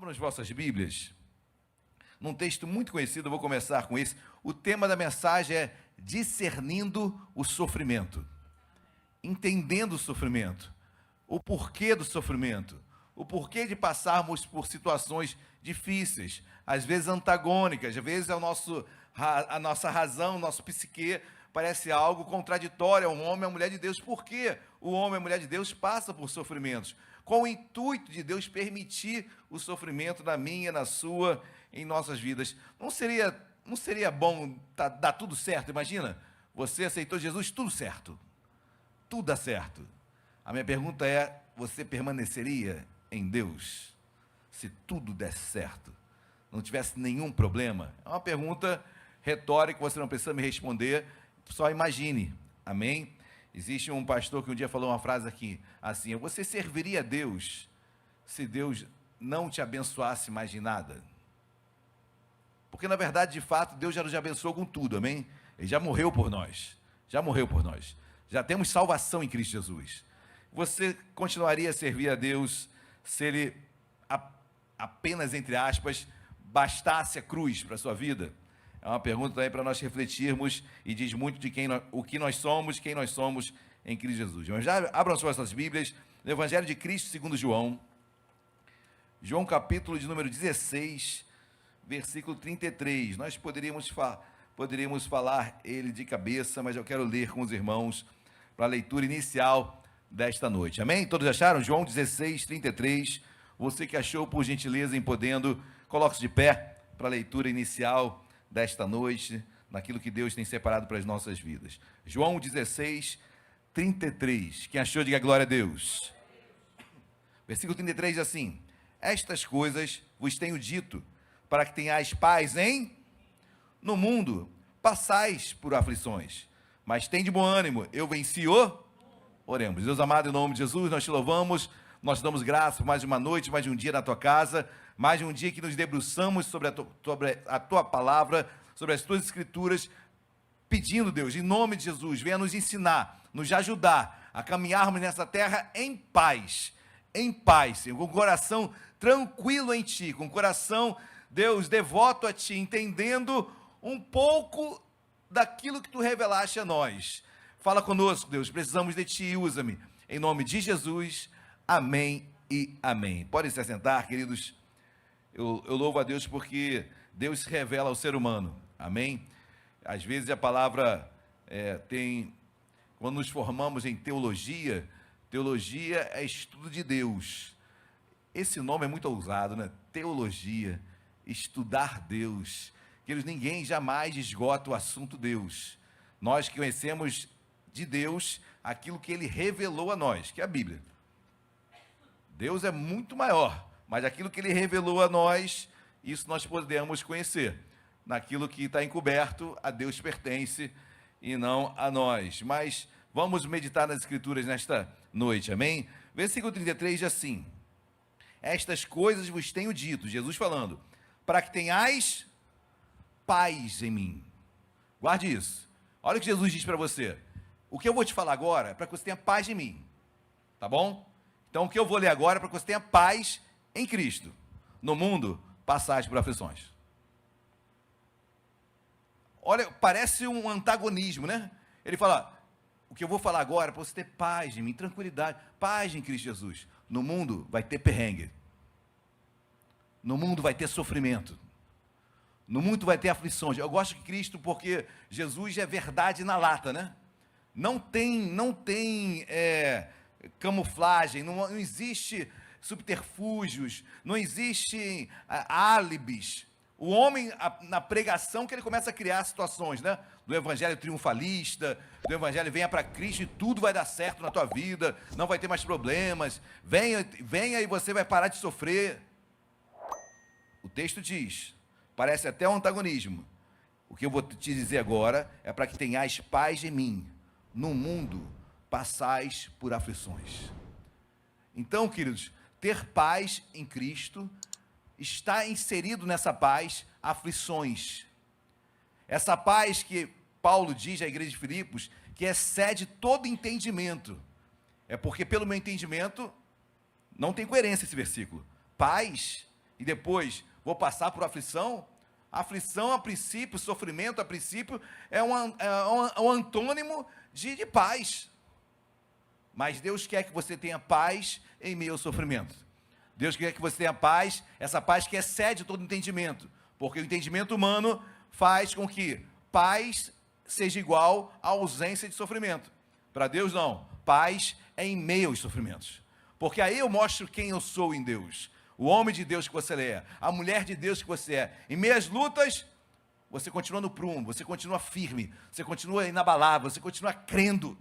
Abram as vossas Bíblias. Num texto muito conhecido, eu vou começar com esse. O tema da mensagem é discernindo o sofrimento. Entendendo o sofrimento. O porquê do sofrimento. O porquê de passarmos por situações difíceis, às vezes antagônicas, às vezes a nossa razão, o nosso psique parece algo contraditório ao homem e à mulher de Deus. Por que o homem e a mulher de Deus passam por sofrimentos? Qual o intuito de Deus permitir o sofrimento na minha, na sua, em nossas vidas? Não seria bom dar tudo certo? Imagina, você aceitou Jesus, tudo certo. Tudo dá certo. A minha pergunta é, você permaneceria em Deus se tudo desse certo? Não tivesse nenhum problema? É uma pergunta retórica, você não precisa me responder, só imagine. Amém? Existe um pastor que um dia falou uma frase aqui, assim: você serviria a Deus se Deus não te abençoasse mais de nada? Porque, na verdade, de fato, Deus já nos abençoou com tudo, amém? Ele já morreu por nós, já temos salvação em Cristo Jesus. Você continuaria a servir a Deus se Ele, apenas, entre aspas, bastasse a cruz para a sua vida? É uma pergunta aí para nós refletirmos e diz muito de o que nós somos, quem nós somos em Cristo Jesus. Mas já abram suas Bíblias, no Evangelho de Cristo segundo João, capítulo de número 16, versículo 33. Nós poderíamos falar ele de cabeça, mas eu quero ler com os irmãos para a leitura inicial desta noite. Amém? Todos acharam? João 16, 33. Você que achou, por gentileza, em podendo, coloque-se de pé para a leitura inicial desta noite, naquilo que Deus tem separado para as nossas vidas. João 16, 33. Quem achou, diga glória a Deus. Versículo 33 diz assim: estas coisas vos tenho dito, para que tenhais paz no mundo passais por aflições, mas tem de bom ânimo, eu venci o... Oremos. Deus amado, em nome de Jesus, nós te louvamos, nós te damos graça por mais uma noite, mais um dia na tua casa, mais um dia que nos debruçamos sobre a tua palavra, sobre as tuas escrituras, pedindo, Deus, em nome de Jesus, venha nos ensinar, nos ajudar a caminharmos nessa terra em paz, Senhor, com o coração tranquilo em Ti, com o coração, Deus, devoto a Ti, entendendo um pouco daquilo que Tu revelaste a nós. Fala conosco, Deus, precisamos de Ti, usa-me, em nome de Jesus, amém e amém. Podem se assentar, queridos. Eu louvo a Deus porque Deus se revela ao ser humano, amém? Às vezes a palavra quando nos formamos em teologia é estudo de Deus. Esse nome é muito ousado, né? Teologia, estudar Deus. Queridos, ninguém jamais esgota o assunto Deus. Nós que conhecemos de Deus aquilo que Ele revelou a nós, que é a Bíblia. Deus é muito maior, mas aquilo que Ele revelou a nós, isso nós podemos conhecer. Naquilo que está encoberto, a Deus pertence e não a nós. Mas vamos meditar nas Escrituras nesta noite, amém? Versículo 33 diz assim: estas coisas vos tenho dito, Jesus falando, para que tenhais paz em mim. Guarde isso. Olha o que Jesus diz para você. O que eu vou te falar agora é para que você tenha paz em mim, tá bom? Então o que eu vou ler agora é para que você tenha paz em Cristo. No mundo, passais por aflições. Olha, parece um antagonismo, né? Ele fala, o que eu vou falar agora é para você ter paz em mim, tranquilidade, paz em Cristo Jesus. No mundo vai ter perrengue. No mundo vai ter sofrimento. No mundo vai ter aflições. Eu gosto de Cristo porque Jesus é verdade na lata, né? Não tem camuflagem, não existe subterfúgios, não existe álibis. O homem, na pregação, que ele começa a criar situações, né? Do evangelho triunfalista, do evangelho venha para Cristo e tudo vai dar certo na tua vida, não vai ter mais problemas, venha e você vai parar de sofrer. O texto diz, parece até um antagonismo. O que eu vou te dizer agora é para que tenhais paz em mim. No mundo passais por aflições. Então, queridos, ter paz em Cristo está inserido nessa paz aflições. Essa paz que Paulo diz à igreja de Filipos que excede todo entendimento. É porque, pelo meu entendimento, não tem coerência esse versículo. Paz e depois vou passar por aflição? Aflição, a princípio, sofrimento, a princípio, é um antônimo de paz. Mas Deus quer que você tenha paz em meio ao sofrimento. Deus quer que você tenha paz, essa paz que excede todo entendimento. Porque o entendimento humano faz com que paz seja igual à ausência de sofrimento. Para Deus, não. Paz é em meio aos sofrimentos. Porque aí eu mostro quem eu sou em Deus. O homem de Deus que você é, a mulher de Deus que você é. Em meio às lutas, você continua no prumo, você continua firme, você continua inabalável, você continua crendo.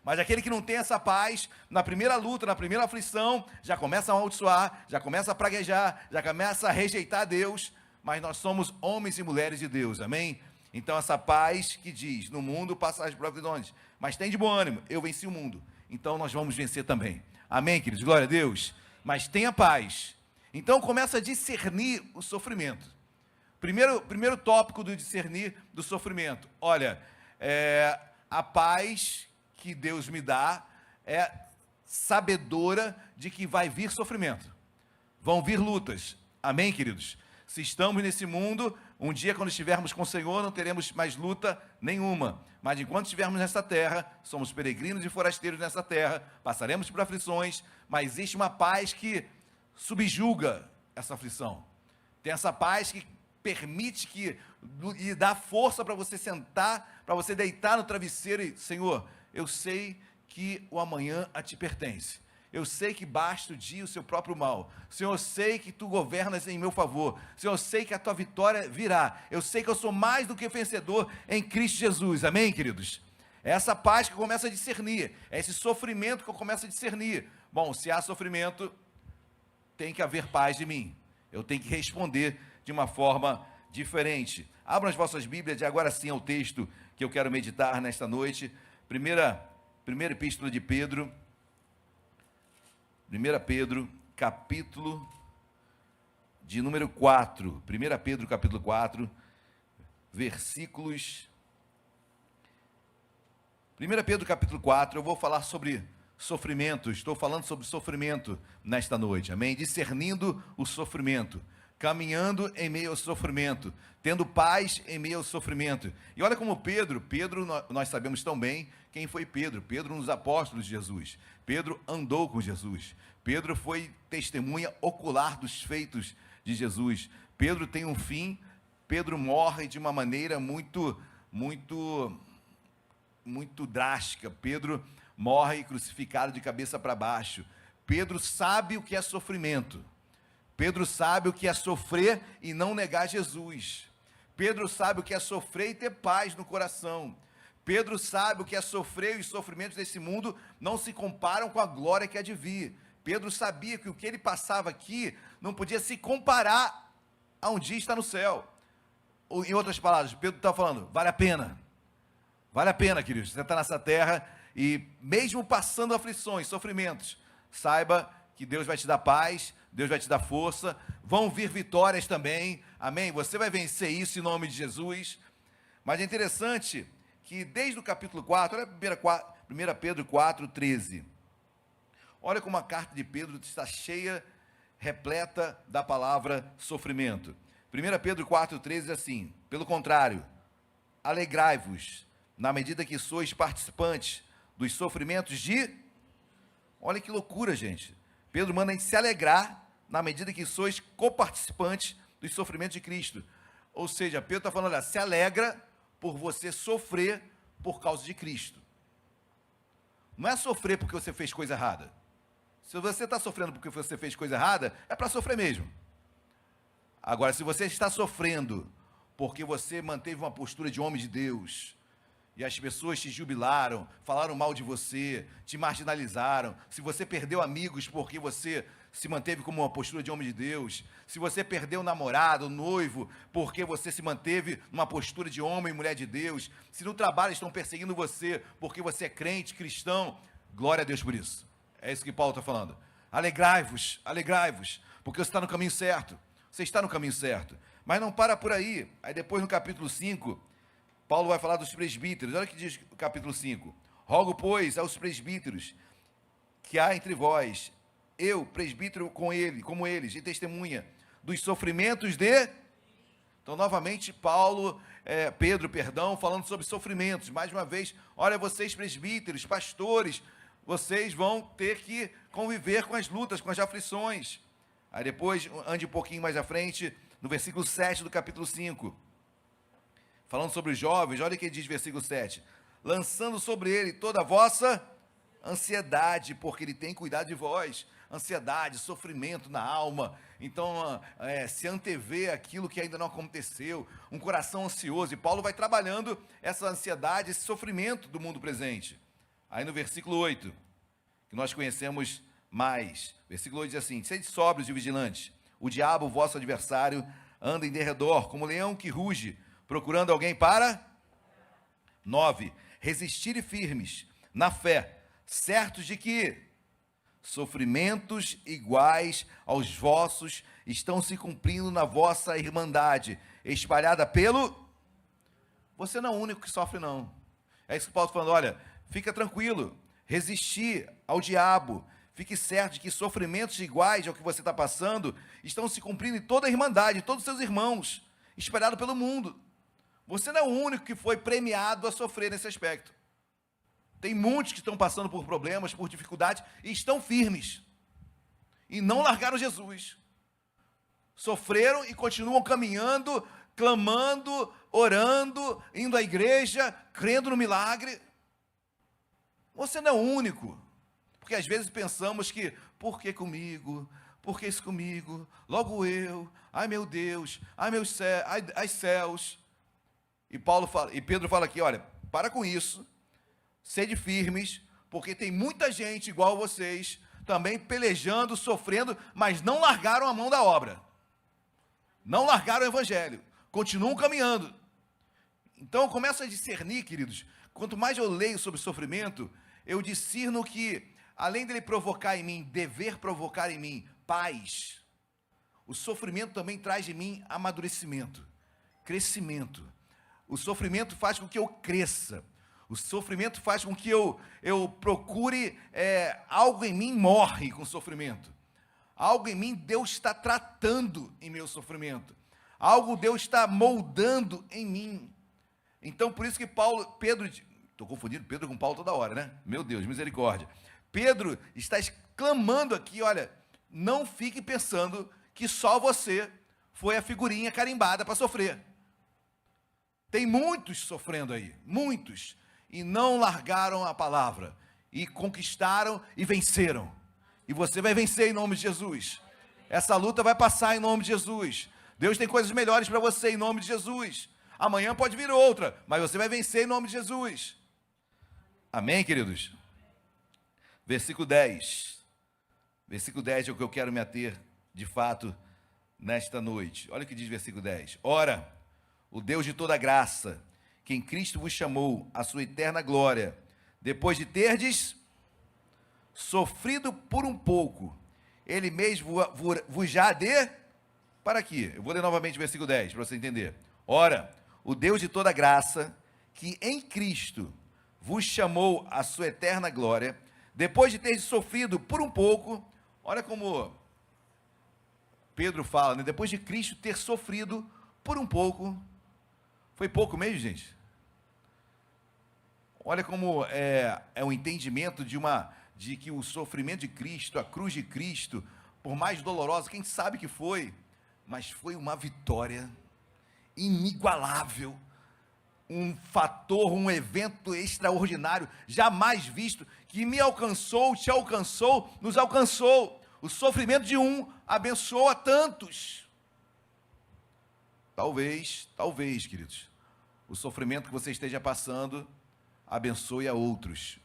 Mas aquele que não tem essa paz, na primeira luta, na primeira aflição, já começa a amaldiçoar, já começa a praguejar, já começa a rejeitar Deus, mas nós somos homens e mulheres de Deus, amém? Então essa paz que diz, no mundo passais por aflições, mas tem de bom ânimo, eu venci o mundo, então nós vamos vencer também, amém, queridos? Glória a Deus. Mas tenha paz. Então começa a discernir o sofrimento. Primeiro tópico do discernir do sofrimento. Olha, a paz que Deus me dá é sabedora de que vai vir sofrimento. Vão vir lutas. Amém, queridos? Se estamos nesse mundo, um dia quando estivermos com o Senhor, não teremos mais luta nenhuma. Mas enquanto estivermos nessa terra, somos peregrinos e forasteiros nessa terra, passaremos por aflições, mas existe uma paz que subjuga essa aflição. Tem essa paz que permite e dá força para você sentar, para você deitar no travesseiro e, Senhor, eu sei que o amanhã a ti pertence. Eu sei que basta o dia o seu próprio mal. Senhor, eu sei que tu governas em meu favor. Senhor, eu sei que a tua vitória virá. Eu sei que eu sou mais do que vencedor em Cristo Jesus. Amém, queridos? É essa paz que eu começo a discernir. É esse sofrimento que eu começo a discernir. Bom, se há sofrimento, tem que haver paz em mim. Eu tenho que responder de uma forma diferente. Abram as vossas Bíblias e agora sim ao texto que eu quero meditar nesta noite. Primeira epístola de Pedro. 1 Pedro, capítulo de número 4. 1 Pedro, capítulo 4, versículos... 1 Pedro, capítulo 4, eu vou falar sobre sofrimento. Estou falando sobre sofrimento nesta noite, amém? Discernindo o sofrimento, caminhando em meio ao sofrimento, tendo paz em meio ao sofrimento. E olha como Pedro, nós sabemos tão bem quem foi Pedro. Pedro, um dos apóstolos de Jesus. Pedro andou com Jesus. Pedro foi testemunha ocular dos feitos de Jesus. Pedro tem um fim. Pedro morre de uma maneira muito drástica. Pedro morre crucificado de cabeça para baixo. Pedro sabe o que é sofrimento. Pedro sabe o que é sofrer e não negar Jesus. Pedro sabe o que é sofrer e ter paz no coração. Pedro sabe o que é sofrer e os sofrimentos desse mundo não se comparam com a glória que há de vir. Pedro sabia que o que ele passava aqui não podia se comparar a um dia estar no céu. Ou, em outras palavras, Pedro está falando, vale a pena. Vale a pena, queridos, você está nessa terra e mesmo passando aflições, sofrimentos, saiba que Deus vai te dar paz, Deus vai te dar força, vão vir vitórias também, amém? Você vai vencer isso em nome de Jesus. Mas é interessante que desde o capítulo 4, olha 1 Pedro 4, 13. Olha como a carta de Pedro está cheia, repleta da palavra sofrimento. 1 Pedro 4, 13 diz assim, pelo contrário, alegrai-vos, na medida que sois participantes dos sofrimentos de... Olha que loucura, gente. Pedro manda a gente se alegrar, na medida que sois coparticipantes dos sofrimentos de Cristo. Ou seja, Pedro está falando, olha, se alegra por você sofrer por causa de Cristo. Não é sofrer porque você fez coisa errada. Se você está sofrendo porque você fez coisa errada, é para sofrer mesmo. Agora, se você está sofrendo porque você manteve uma postura de homem de Deus, e as pessoas te jubilaram, falaram mal de você, te marginalizaram, se você perdeu amigos porque você se manteve como uma postura de homem de Deus, se você perdeu o namorado, o noivo, porque você se manteve numa postura de homem e mulher de Deus, se no trabalho estão perseguindo você porque você é crente, cristão, glória a Deus por isso. É isso que Paulo está falando. Alegrai-vos, porque você está no caminho certo. Você está no caminho certo. Mas não para por aí. Aí depois no capítulo 5, Paulo vai falar dos presbíteros. Olha o que diz o capítulo 5. Rogo, pois, aos presbíteros que há entre vós, eu, presbítero com ele, como eles, e testemunha dos sofrimentos de... Então, novamente, Pedro, falando sobre sofrimentos. Mais uma vez, olha, vocês presbíteros, pastores, vocês vão ter que conviver com as lutas, com as aflições. Aí depois, ande um pouquinho mais à frente, no versículo 7 do capítulo 5. Falando sobre os jovens, olha o que ele diz, versículo 7. Lançando sobre ele toda a vossa ansiedade, porque ele tem cuidado de vós. Ansiedade, sofrimento na alma. Então, se antever aquilo que ainda não aconteceu, um coração ansioso. E Paulo vai trabalhando essa ansiedade, esse sofrimento do mundo presente. Aí no versículo 8, que nós conhecemos mais. Versículo 8 diz assim: sede sóbrios e vigilantes. O diabo, vosso adversário, anda em derredor, como leão que ruge, procurando alguém para... 9. Resistirem firmes na fé, certos de que sofrimentos iguais aos vossos estão se cumprindo na vossa irmandade, espalhada pelo... Você não é o único que sofre, não. É isso que Paulo está falando, olha, fica tranquilo, resistir ao diabo, fique certo de que sofrimentos iguais ao que você está passando estão se cumprindo em toda a irmandade, em todos os seus irmãos, espalhado pelo mundo. Você não é o único que foi premiado a sofrer nesse aspecto. Tem muitos que estão passando por problemas, por dificuldades, e estão firmes. E não largaram Jesus. Sofreram e continuam caminhando, clamando, orando, indo à igreja, crendo no milagre. Você não é o único. Porque às vezes pensamos que, por que comigo? Por que isso comigo? Logo eu. Ai meu Deus, ai meus céus, ai céus. E Pedro fala aqui, olha, para com isso. Sede firmes, porque tem muita gente igual a vocês, também pelejando, sofrendo, mas não largaram a mão da obra. Não largaram o evangelho. Continuam caminhando. Então eu começo a discernir, queridos, quanto mais eu leio sobre sofrimento, eu discerno que, além dele provocar em mim, dever provocar em mim paz, o sofrimento também traz em mim amadurecimento, crescimento. O sofrimento faz com que eu cresça. O sofrimento faz com que eu procure, algo em mim morre com o sofrimento. Algo em mim Deus está tratando em meu sofrimento. Algo Deus está moldando em mim. Então, por isso que Pedro, estou confundindo Pedro com Paulo toda hora, né? Meu Deus, misericórdia. Pedro está exclamando aqui, olha, não fique pensando que só você foi a figurinha carimbada para sofrer. Tem muitos sofrendo aí, muitos, e não largaram a palavra, e conquistaram e venceram. E você vai vencer em nome de Jesus. Essa luta vai passar em nome de Jesus. Deus tem coisas melhores para você em nome de Jesus. Amanhã pode vir outra, mas você vai vencer em nome de Jesus. Amém, queridos? Versículo 10. Versículo 10 é o que eu quero me ater, de fato, nesta noite. Olha o que diz versículo 10. Ora, o Deus de toda graça, que em Cristo vos chamou à sua eterna glória, depois de terdes sofrido por um pouco, Ele mesmo vos já dê... Para aqui, eu vou ler novamente o versículo 10, para você entender. Ora, o Deus de toda graça, que em Cristo vos chamou à sua eterna glória, depois de terdes sofrido por um pouco, olha como Pedro fala, né? Depois de Cristo ter sofrido por um pouco. Foi pouco mesmo, gente? Olha como é um entendimento de que o sofrimento de Cristo, a cruz de Cristo, por mais dolorosa, quem sabe que foi, mas foi uma vitória inigualável, um fator, um evento extraordinário, jamais visto, que me alcançou, te alcançou, nos alcançou. O sofrimento de um abençoa tantos. Talvez, queridos, o sofrimento que você esteja passando abençoe a outros.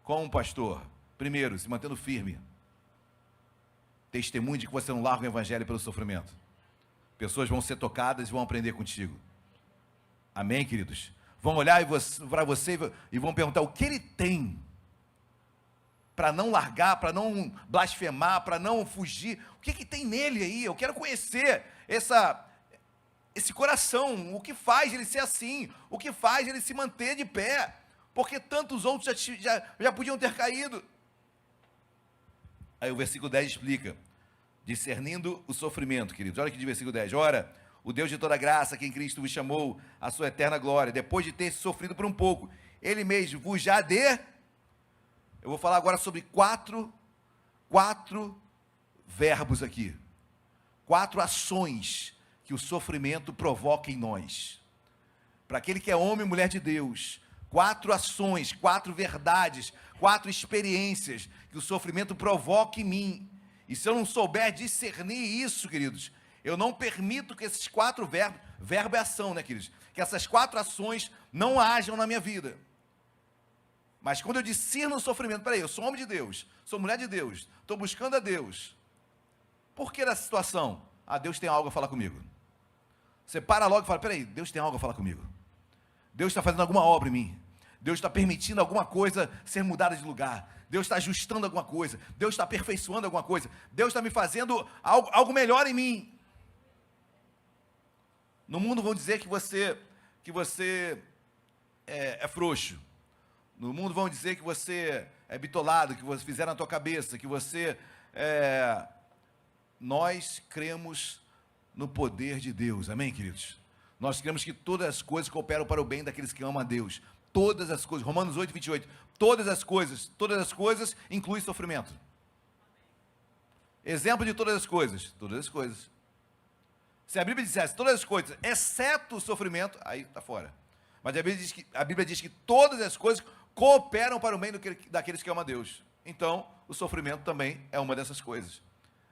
Como, pastor? Primeiro, se mantendo firme. Testemunhe de que você não larga o evangelho pelo sofrimento. Pessoas vão ser tocadas e vão aprender contigo. Amém, queridos? Vão olhar para você e vão perguntar o que ele tem para não largar, para não blasfemar, para não fugir. O que tem nele aí? Eu quero conhecer esse coração, o que faz ele ser assim, o que faz ele se manter de pé, porque tantos outros já podiam ter caído. Aí o versículo 10 explica, discernindo o sofrimento, queridos. Olha aqui de versículo 10. Ora, o Deus de toda graça, que em Cristo vos chamou a sua eterna glória, depois de ter sofrido por um pouco, Ele mesmo vos já dê. Eu vou falar agora sobre quatro verbos aqui. 4 ações que o sofrimento provoca em nós. Para aquele que é homem e mulher de Deus, 4 ações, 4 verdades, 4 experiências que o sofrimento provoca em mim. E se eu não souber discernir isso, queridos, eu não permito que esses 4 verbos, verbo é ação, né, queridos? Que essas 4 ações não hajam na minha vida. Mas quando eu discerno o sofrimento, peraí, eu sou homem de Deus, sou mulher de Deus, estou buscando a Deus. Por que nessa situação? Ah, Deus tem algo a falar comigo. Você para logo e fala, peraí, Deus tem algo a falar comigo. Deus está fazendo alguma obra em mim. Deus está permitindo alguma coisa ser mudada de lugar. Deus está ajustando alguma coisa. Deus está aperfeiçoando alguma coisa. Deus está me fazendo algo melhor em mim. No mundo vão dizer que você é frouxo. No mundo vão dizer que você é bitolado, que você fizeram na tua cabeça, que você Nós cremos no poder de Deus, amém, queridos? Nós cremos que todas as coisas cooperam para o bem daqueles que amam a Deus. Todas as coisas, Romanos 8, 28, todas as coisas incluem sofrimento. Exemplo de todas as coisas. Se a Bíblia dissesse todas as coisas, exceto o sofrimento, aí está fora. Mas a Bíblia diz que todas as coisas cooperam para o bem daqueles que amam a Deus. Então, o sofrimento também é uma dessas coisas.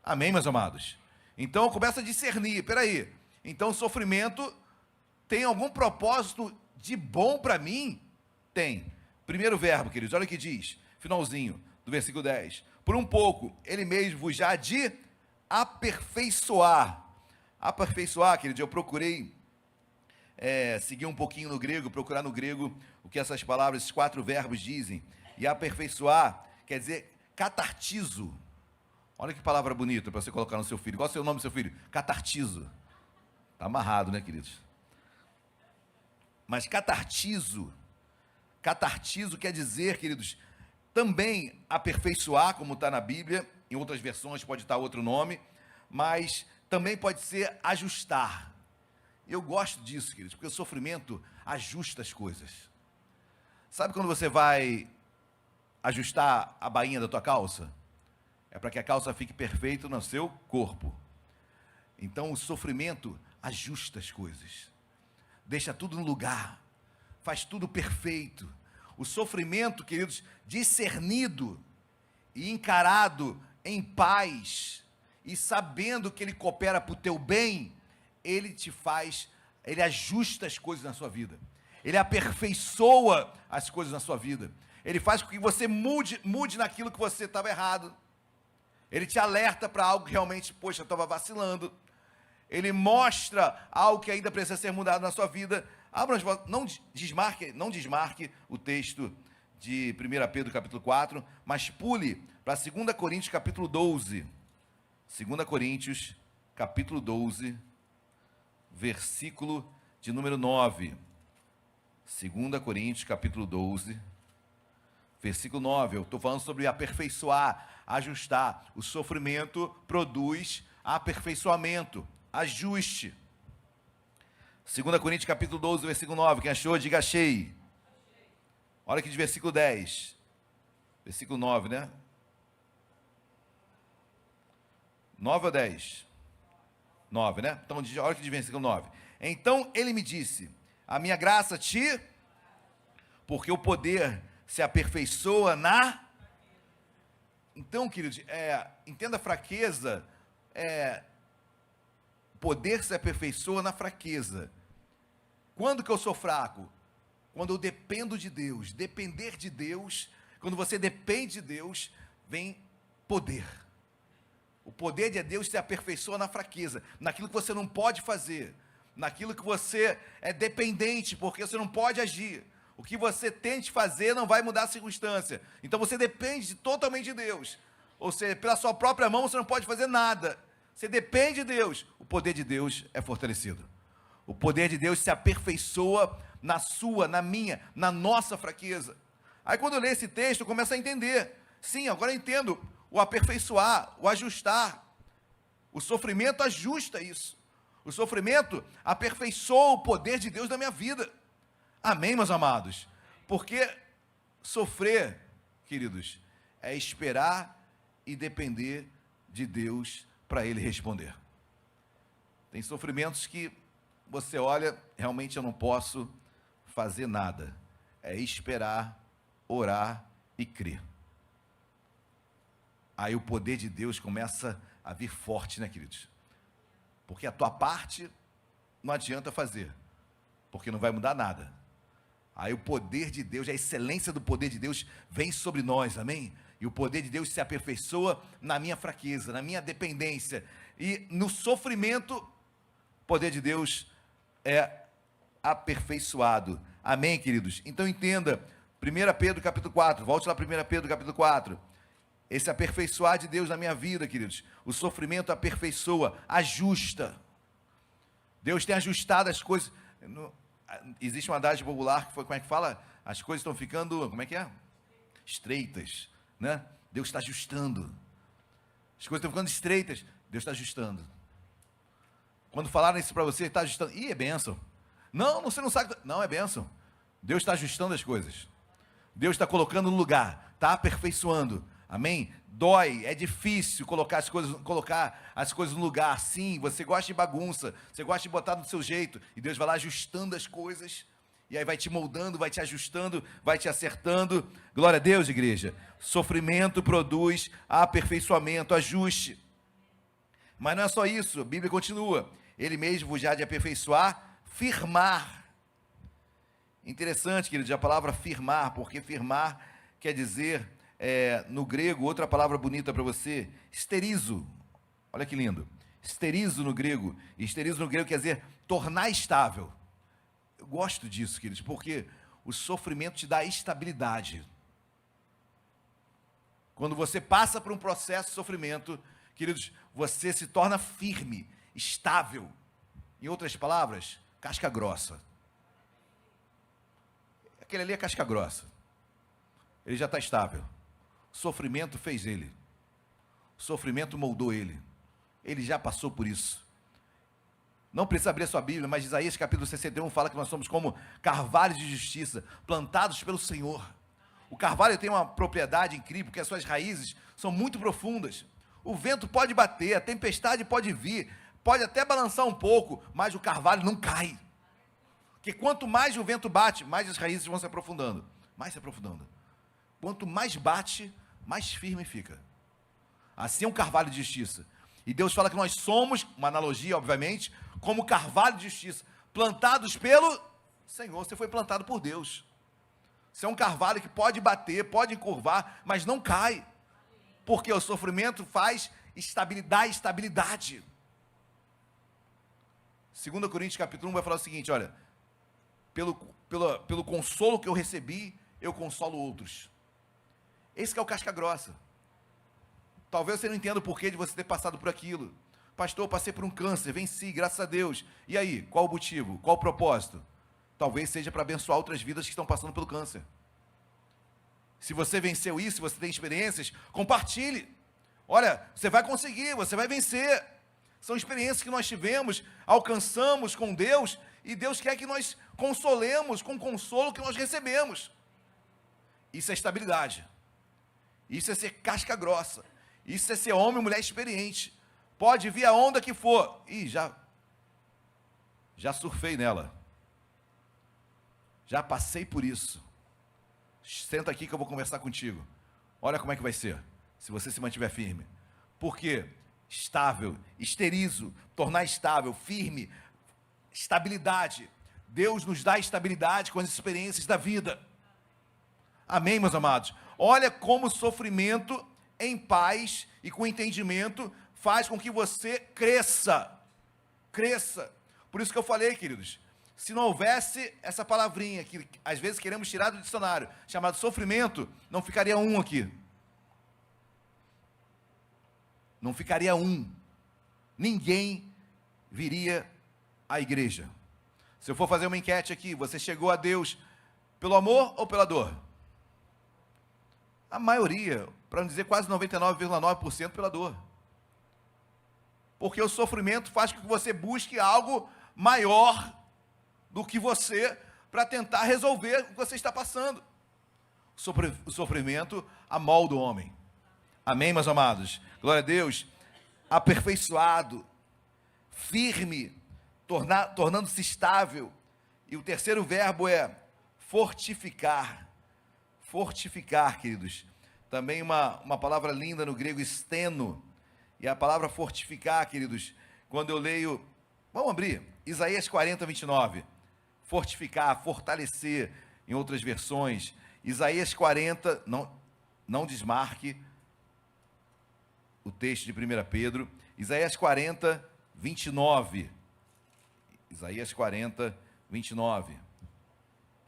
Amém, meus amados? Então, eu começo a discernir, peraí, então o sofrimento tem algum propósito de bom para mim? Tem. Primeiro verbo, queridos, olha o que diz, finalzinho do versículo 10. Por um pouco, ele mesmo vos já de aperfeiçoar. Aperfeiçoar, queridos, eu procurei seguir um pouquinho no grego, procurar no grego o que essas palavras, esses 4 verbos dizem. E aperfeiçoar quer dizer catartizo. Olha que palavra bonita para você colocar no seu filho. Qual é o seu nome do seu filho? Catartizo. Está amarrado, né, queridos? Mas catartizo quer dizer, queridos, também aperfeiçoar, como está na Bíblia, em outras versões pode estar outro nome, mas também pode ser ajustar. Eu gosto disso, queridos, porque o sofrimento ajusta as coisas. Sabe quando você vai ajustar a bainha da tua calça? É para que a calça fique perfeita no seu corpo. Então o sofrimento ajusta as coisas, deixa tudo no lugar, faz tudo perfeito. O sofrimento, queridos, discernido e encarado em paz, e sabendo que ele coopera para o teu bem, ele ajusta as coisas na sua vida, ele aperfeiçoa as coisas na sua vida, ele faz com que você mude naquilo que você estava errado, ele te alerta para algo que realmente, poxa, eu estava vacilando, ele mostra algo que ainda precisa ser mudado na sua vida. Não desmarque o texto de 1 Pedro capítulo 4, mas pule para 2 Coríntios capítulo 12, 2 Coríntios capítulo 12, versículo de número 9, 2 Coríntios capítulo 12, versículo 9, eu estou falando sobre aperfeiçoar, ajustar. O sofrimento produz aperfeiçoamento, ajuste. 2 Coríntios capítulo 12, versículo 9, quem achou, diga achei. Olha aqui de versículo 10, versículo 9, né? 9 ou 10? 9, né? Então, olha aqui de versículo 9. Então ele me disse, a minha graça porque o poder se aperfeiçoa na... Então, queridos, entenda a fraqueza, poder se aperfeiçoa na fraqueza. Quando que eu sou fraco? Quando eu dependo de Deus. Depender de Deus, quando você depende de Deus, vem poder. O poder de Deus se aperfeiçoa na fraqueza, naquilo que você não pode fazer, naquilo que você é dependente, porque você não pode agir. O que você tente fazer não vai mudar a circunstância. Então você depende totalmente de Deus. Ou seja, pela sua própria mão você não pode fazer nada. Você depende de Deus. O poder de Deus é fortalecido. O poder de Deus se aperfeiçoa na sua, na minha, na nossa fraqueza. Aí quando eu leio esse texto, eu começo a entender. Sim, agora eu entendo o aperfeiçoar, o ajustar. O sofrimento ajusta isso. O sofrimento aperfeiçoa o poder de Deus na minha vida. Amém, meus amados? Porque sofrer, queridos, é esperar e depender de Deus para Ele responder. Tem sofrimentos que você olha, realmente eu não posso fazer nada. É esperar, orar e crer. Aí o poder de Deus começa a vir forte, né, queridos? Porque a tua parte não adianta fazer, porque não vai mudar nada. Aí o poder de Deus, a excelência do poder de Deus vem sobre nós, amém? E o poder de Deus se aperfeiçoa na minha fraqueza, na minha dependência. E no sofrimento, o poder de Deus é aperfeiçoado. Amém, queridos? Então entenda, 1 Pedro capítulo 4, volte lá 1 Pedro capítulo 4. Esse aperfeiçoar de Deus na minha vida, queridos. O sofrimento aperfeiçoa, ajusta. Deus tem ajustado as coisas. Existe uma adagem popular que foi, como é que fala? As coisas estão ficando, como é que é? Estreitas, né? Deus está ajustando. As coisas estão ficando estreitas, Deus está ajustando. Quando falaram isso para você, está ajustando. Ih, é bênção. Não, você não sabe. Não, é bênção. Deus está ajustando as coisas. Deus está colocando no lugar, está aperfeiçoando. Amém? Dói, é difícil colocar as coisas no lugar. Sim, você gosta de bagunça, você gosta de botar do seu jeito, e Deus vai lá ajustando as coisas, e aí vai te moldando, vai te ajustando, vai te acertando. Glória a Deus, igreja. Sofrimento produz aperfeiçoamento, ajuste. Mas não é só isso, a Bíblia continua. Ele mesmo vos há de aperfeiçoar, firmar. Interessante, querido, a palavra firmar, porque firmar quer dizer, no grego, outra palavra bonita para você, esterizo. Olha que lindo. Esterizo no grego. E esterizo no grego quer dizer tornar estável. Eu gosto disso, queridos, porque o sofrimento te dá estabilidade. Quando você passa por um processo de sofrimento, queridos, você se torna firme, estável. Em outras palavras, casca grossa. Aquele ali é casca grossa. Ele já está estável. O sofrimento fez ele. O sofrimento moldou ele. Ele já passou por isso. Não precisa abrir a sua Bíblia, mas Isaías capítulo 61 fala que nós somos como carvalhos de justiça, plantados pelo Senhor. O carvalho tem uma propriedade incrível, porque as suas raízes são muito profundas. O vento pode bater, a tempestade pode vir, pode até balançar um pouco, mas o carvalho não cai. Porque quanto mais o vento bate, mais as raízes vão se aprofundando. Mais se aprofundando. Quanto mais bate, mais firme fica. Assim é um carvalho de justiça. E Deus fala que nós somos, uma analogia, obviamente, como carvalho de justiça, plantados pelo Senhor. Você foi plantado por Deus. Você é um carvalho que pode bater, pode encurvar, mas não cai. Porque o sofrimento faz estabilidade. 2 Coríntios capítulo 1 vai falar o seguinte, olha, pelo consolo que eu recebi, eu consolo outros. Esse que é o casca grossa. Talvez você não entenda o porquê de você ter passado por aquilo. Pastor, eu passei por um câncer, venci, graças a Deus. E aí, qual o motivo? Qual o propósito? Talvez seja para abençoar outras vidas que estão passando pelo câncer. Se você venceu isso, se você tem experiências, compartilhe. Olha, você vai conseguir, você vai vencer. São experiências que nós tivemos, alcançamos com Deus, e Deus quer que nós consolemos com o consolo que nós recebemos. Isso é estabilidade. Isso é ser casca grossa. Isso é ser homem ou mulher experiente. Pode vir a onda que for. Ih, já surfei nela. Já passei por isso. Senta aqui que eu vou conversar contigo. Olha como é que vai ser, se você se mantiver firme. Por quê? Estável, esterizo, tornar estável, firme, estabilidade. Deus nos dá estabilidade com as experiências da vida. Amém, meus amados? Olha como o sofrimento em paz e com entendimento faz com que você cresça. Cresça. Por isso que eu falei, queridos, se não houvesse essa palavrinha que às vezes queremos tirar do dicionário, chamado sofrimento, não ficaria um aqui. Não ficaria um. Ninguém viria à igreja. Se eu for fazer uma enquete aqui, você chegou a Deus pelo amor ou pela dor? A maioria, para não dizer quase 99,9% pela dor. Porque o sofrimento faz com que você busque algo maior do que você para tentar resolver o que você está passando. O sofrimento amolda o homem. Amém, meus amados? Glória a Deus. Aperfeiçoado, firme, tornando-se estável. E o terceiro verbo é fortificar. Fortificar, queridos. Também uma palavra linda no grego, steno. E a palavra fortificar, queridos, quando eu leio, vamos abrir, Isaías 40, 29. Fortificar, fortalecer, em outras versões. Isaías 40, não desmarque o texto de 1 Pedro. Isaías 40, 29. Isaías 40, 29.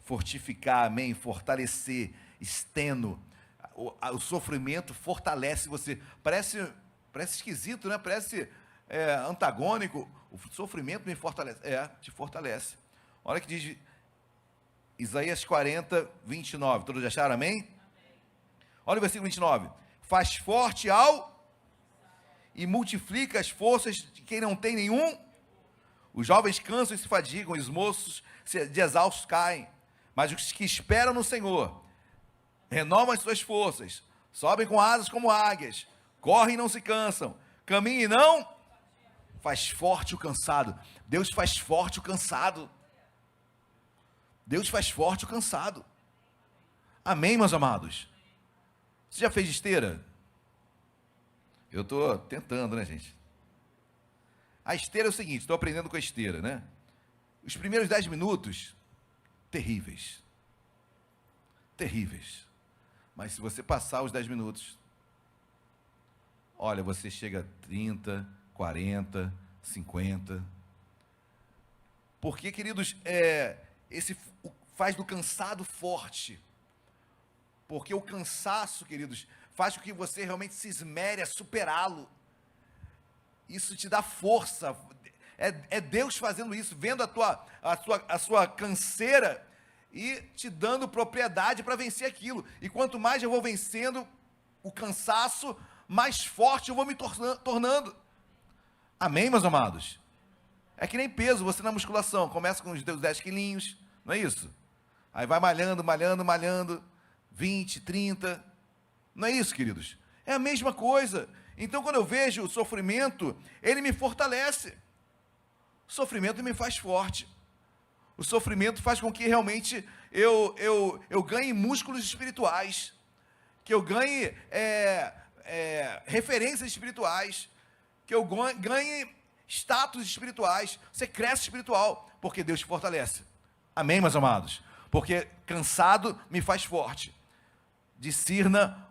Fortificar, amém, fortalecer, steno. O sofrimento fortalece você. Parece esquisito, né? Parece antagônico. O sofrimento me fortalece. Te fortalece. Olha que diz Isaías 40, 29. Todos acharam, amém? Olha o versículo 29. Faz forte e multiplica as forças de quem não tem nenhum. Os jovens cansam e se fadigam, os moços de exaustos caem. Mas os que esperam no Senhor renovam as suas forças, sobem com asas como águias, correm e não se cansam, caminham e não. Faz forte o cansado. Deus faz forte o cansado. Deus faz forte o cansado. Amém, meus amados? Você já fez esteira? Eu estou tentando, né, gente? A esteira é o seguinte, estou aprendendo com a esteira, né? Os primeiros 10 minutos, terríveis. Terríveis. Mas se você passar os 10 minutos, olha, você chega a 30, 40, 50. Porque, queridos, faz do cansado forte. Porque o cansaço, queridos, faz com que você realmente se esmere a superá-lo. Isso te dá força. É Deus fazendo isso, vendo a sua canseira e te dando propriedade para vencer aquilo. E quanto mais eu vou vencendo o cansaço, mais forte eu vou me tornando. Amém, meus amados? É que nem peso, você na musculação, começa com os 10 quilinhos, não é isso? Aí vai malhando, 20, 30, não é isso, queridos? É a mesma coisa. Então, quando eu vejo o sofrimento, ele me fortalece. O sofrimento me faz forte. O sofrimento faz com que realmente eu ganhe músculos espirituais, que eu ganhe referências espirituais, que eu ganhe status espirituais. Você cresce espiritual, porque Deus te fortalece. Amém, meus amados? Porque cansado me faz forte. Discirna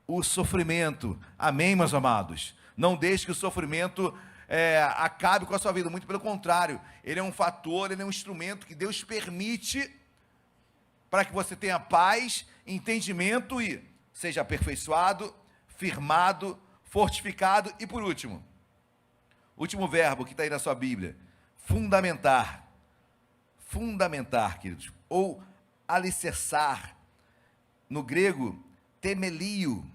o sofrimento. Amém, meus amados? Não deixe que o sofrimento acabe com a sua vida. Muito pelo contrário, ele é um fator, ele é um instrumento que Deus permite para que você tenha paz, entendimento e seja aperfeiçoado, firmado, fortificado. E por último verbo que está aí na sua Bíblia, fundamentar. Fundamentar, queridos, ou alicerçar. No grego, temelio,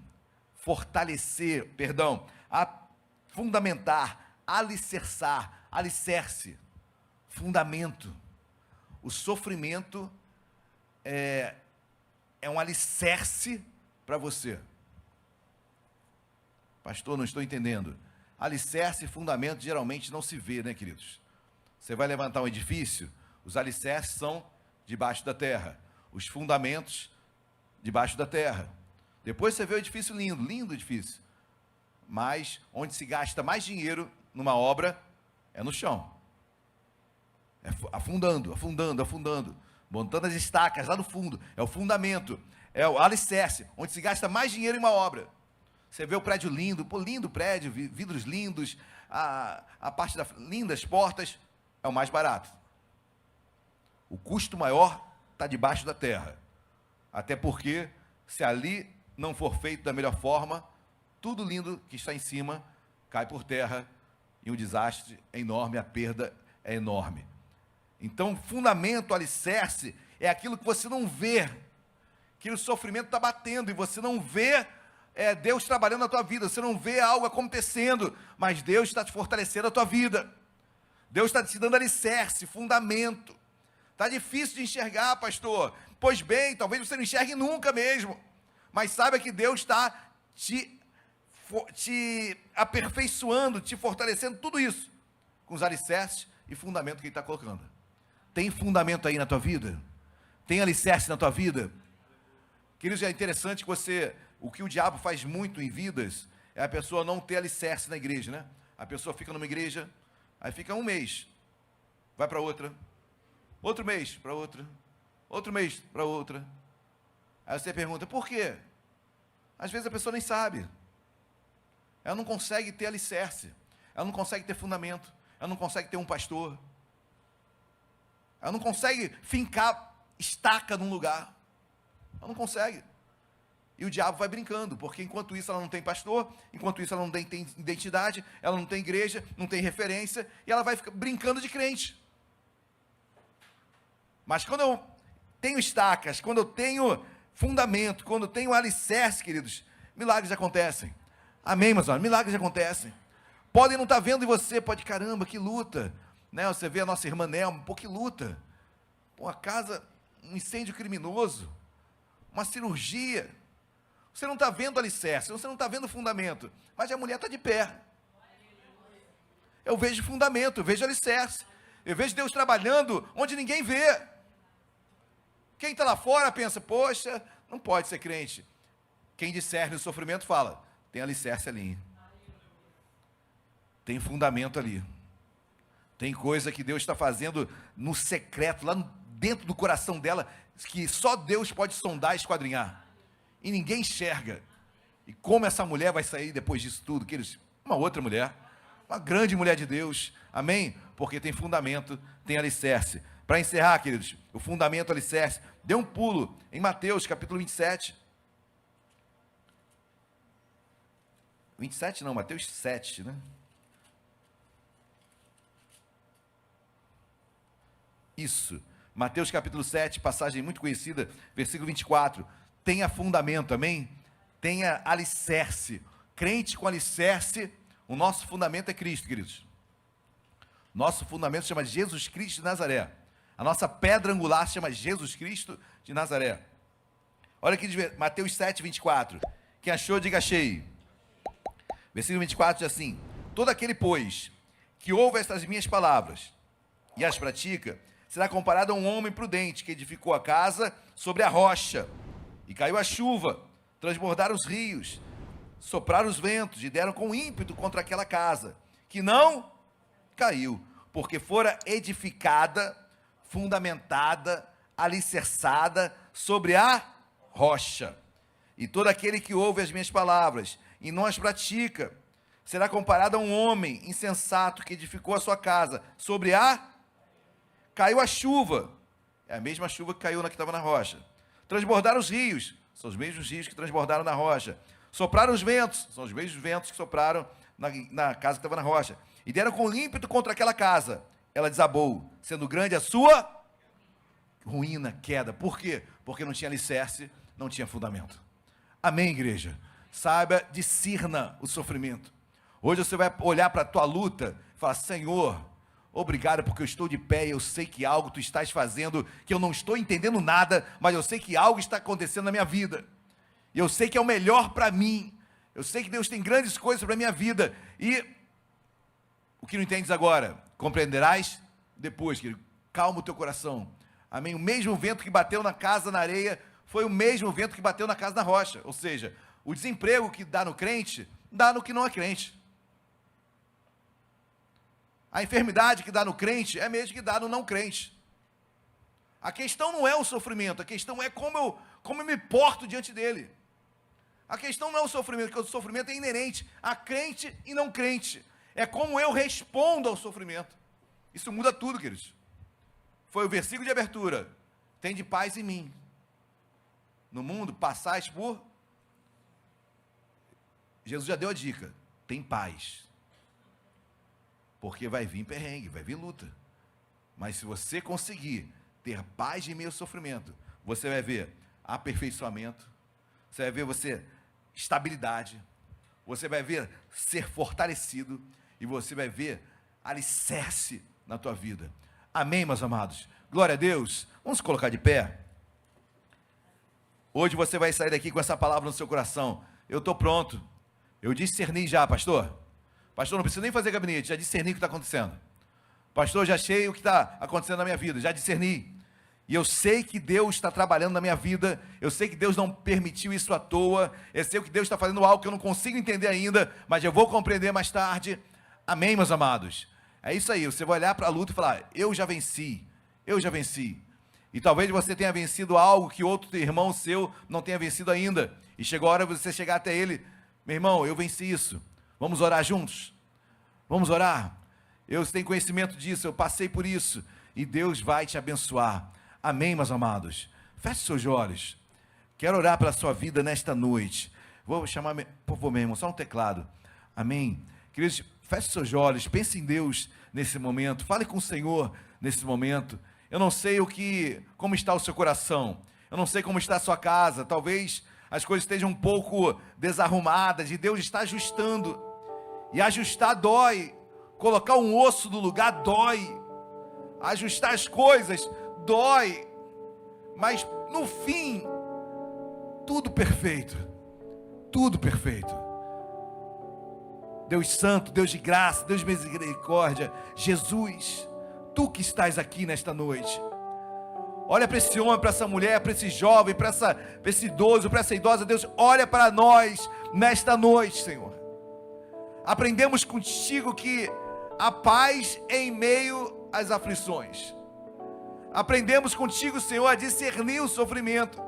fortalecer, fundamentar, alicerçar, alicerce, fundamento. O sofrimento é um alicerce para você. Pastor, não estou entendendo. Alicerce e fundamento geralmente não se vê, né, queridos? Você vai levantar um edifício, os alicerces são debaixo da terra, os fundamentos debaixo da terra. Depois você vê o edifício lindo, lindo edifício. Mas onde se gasta mais dinheiro numa obra é no chão. É afundando, montando as estacas lá no fundo. É o fundamento, é o alicerce, onde se gasta mais dinheiro em uma obra. Você vê o prédio lindo, lindo prédio, vidros lindos, a parte lindas portas, é o mais barato. O custo maior está debaixo da terra. Até porque, se ali não for feito da melhor forma, tudo lindo que está em cima cai por terra e o desastre é enorme, a perda é enorme. Então, fundamento, alicerce, é aquilo que você não vê, que o sofrimento está batendo e você não vê é Deus trabalhando na tua vida, você não vê algo acontecendo, mas Deus está te fortalecendo a tua vida, Deus está te dando alicerce, fundamento. Está difícil de enxergar, pastor. Pois bem, talvez você não enxergue nunca mesmo, mas saiba que Deus está te aperfeiçoando, te fortalecendo, tudo isso, com os alicerces e fundamento que Ele está colocando. Tem fundamento aí na tua vida? Tem alicerce na tua vida? Queridos, é interessante que o que o diabo faz muito em vidas, é a pessoa não ter alicerce na igreja, né? A pessoa fica numa igreja, aí fica um mês, vai para outra, outro mês para outra, outro mês para outra. Aí você pergunta, por quê? Às vezes a pessoa nem sabe. Ela não consegue ter alicerce, ela não consegue ter fundamento, ela não consegue ter um pastor, ela não consegue fincar estaca num lugar, ela não consegue. E o diabo vai brincando, porque enquanto isso ela não tem pastor, enquanto isso ela não tem identidade, ela não tem igreja, não tem referência, e ela vai ficar brincando de crente. Mas quando eu tenho estacas, quando eu tenho fundamento, quando eu tenho alicerce, queridos, milagres acontecem. Amém, meus irmãos? Milagres acontecem. Podem não estar vendo em você, pode, caramba, que luta, né? Você vê a nossa irmã Nelma, pô, que luta, pô, a casa, um incêndio criminoso, uma cirurgia, você não está vendo alicerce, você não está vendo fundamento, mas a mulher está de pé. Eu vejo fundamento, eu vejo alicerce, eu vejo Deus trabalhando onde ninguém vê. Quem está lá fora pensa, poxa, não pode ser crente. Quem discerne o sofrimento fala, tem alicerce ali, tem fundamento ali, tem coisa que Deus está fazendo no secreto, lá dentro do coração dela, que só Deus pode sondar e esquadrinhar, e ninguém enxerga. E como essa mulher vai sair depois disso tudo, queridos? Uma outra mulher, uma grande mulher de Deus, amém? Porque tem fundamento, tem alicerce. Para encerrar, queridos, o fundamento, alicerce, dê um pulo em Mateus capítulo 27, 27 não, Mateus 7, né? Isso, Mateus capítulo 7, passagem muito conhecida, versículo 24, tenha fundamento, amém? Tenha alicerce, crente com alicerce, o nosso fundamento é Cristo, queridos. Nosso fundamento se chama Jesus Cristo de Nazaré, a nossa pedra angular se chama Jesus Cristo de Nazaré. Olha aqui, Mateus 7, 24, quem achou, diga achei. Versículo 24 diz assim, todo aquele, pois, que ouve estas minhas palavras e as pratica, será comparado a um homem prudente que edificou a casa sobre a rocha, e caiu a chuva, transbordaram os rios, sopraram os ventos e deram com ímpeto contra aquela casa, que não caiu, porque fora edificada, fundamentada, alicerçada sobre a rocha. E todo aquele que ouve as minhas palavras e não as pratica, será comparado a um homem insensato que edificou a sua casa sobre a... Caiu a chuva, é a mesma chuva que caiu na que estava na rocha. Transbordaram os rios, são os mesmos rios que transbordaram na rocha. Sopraram os ventos, são os mesmos ventos que sopraram na casa que estava na rocha. E deram com ímpeto contra aquela casa. Ela desabou, sendo grande a sua ruína, queda. Por quê? Porque não tinha alicerce, não tinha fundamento. Amém, igreja? Saiba, discirna o sofrimento. Hoje você vai olhar para a tua luta e falar, Senhor, obrigado porque eu estou de pé e eu sei que algo tu estás fazendo, que eu não estou entendendo nada, mas eu sei que algo está acontecendo na minha vida. E eu sei que é o melhor para mim. Eu sei que Deus tem grandes coisas para a minha vida. E o que não entendes agora, compreenderás depois, querido. Calma o teu coração. Amém? O mesmo vento que bateu na casa na areia, foi o mesmo vento que bateu na casa na rocha. Ou seja, o desemprego que dá no crente, dá no que não é crente. A enfermidade que dá no crente, é mesmo que dá no não crente. A questão não é o sofrimento, a questão é como eu me porto diante dele. A questão não é o sofrimento, porque o sofrimento é inerente a crente e não crente. É como eu respondo ao sofrimento. Isso muda tudo, queridos. Foi o versículo de abertura. Tende paz em mim. No mundo, passais por... Jesus já deu a dica. Tem paz. Porque vai vir perrengue, vai vir luta. Mas se você conseguir ter paz em meio ao sofrimento, você vai ver aperfeiçoamento. Você vai ver você estabilidade, você vai ver ser fortalecido e você vai ver alicerce na tua vida. Amém, meus amados? Glória a Deus. Vamos colocar de pé. Hoje você vai sair daqui com essa palavra no seu coração. Eu estou pronto. Eu discerni já, pastor. Pastor, não preciso nem fazer gabinete, já discerni o que está acontecendo. Pastor, já sei o que está acontecendo na minha vida, já discerni. E eu sei que Deus está trabalhando na minha vida, eu sei que Deus não permitiu isso à toa, eu sei que Deus está fazendo algo que eu não consigo entender ainda, mas eu vou compreender mais tarde. Amém, meus amados? É isso aí, você vai olhar para a luta e falar, eu já venci. E talvez você tenha vencido algo que outro irmão seu não tenha vencido ainda. E chegou a hora de você chegar até ele, meu irmão, eu venci isso. Vamos orar juntos? Vamos orar? Eu tenho conhecimento disso, eu passei por isso. E Deus vai te abençoar. Amém, meus amados? Feche seus olhos. Quero orar pela sua vida nesta noite. Vou chamar, por favor, meu irmão, só um teclado. Amém? Queridos, feche seus olhos, pense em Deus nesse momento. Fale com o Senhor nesse momento. Eu não sei como está o seu coração. Eu não sei como está a sua casa. Talvez as coisas estejam um pouco desarrumadas e Deus está ajustando. E ajustar dói. Colocar um osso no lugar dói. Ajustar as coisas dói. Mas no fim, tudo perfeito. Tudo perfeito. Deus santo, Deus de graça, Deus de misericórdia, Jesus, tu que estás aqui nesta noite, olha para esse homem, para essa mulher, para esse jovem, para esse idoso, para essa idosa, Deus, olha para nós nesta noite, Senhor. Aprendemos contigo que há paz em meio às aflições. Aprendemos contigo, Senhor, a discernir o sofrimento,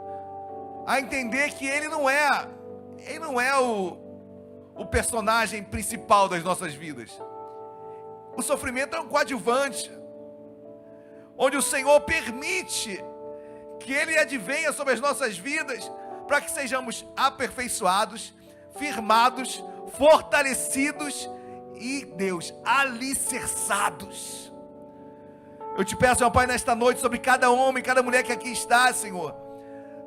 a entender que Ele não é o personagem principal das nossas vidas. O sofrimento é um coadjuvante, onde o Senhor permite que Ele advenha sobre as nossas vidas, para que sejamos aperfeiçoados, firmados, fortalecidos e, Deus, alicerçados. Eu te peço, meu Pai, nesta noite, sobre cada homem, cada mulher que aqui está, Senhor,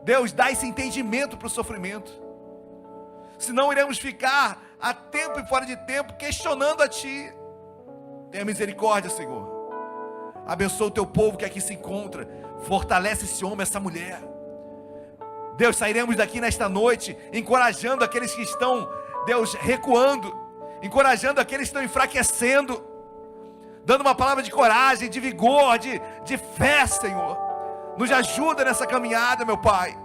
Deus, dá esse entendimento para o sofrimento, senão iremos ficar a tempo e fora de tempo questionando a Ti. Tenha misericórdia, Senhor. Abençoa o Teu povo que aqui se encontra, fortalece esse homem, essa mulher. Deus, sairemos daqui nesta noite encorajando aqueles que estão, Deus, recuando, encorajando aqueles que estão enfraquecendo, dando uma palavra de coragem, de vigor, de fé, Senhor. Nos ajuda nessa caminhada, meu Pai.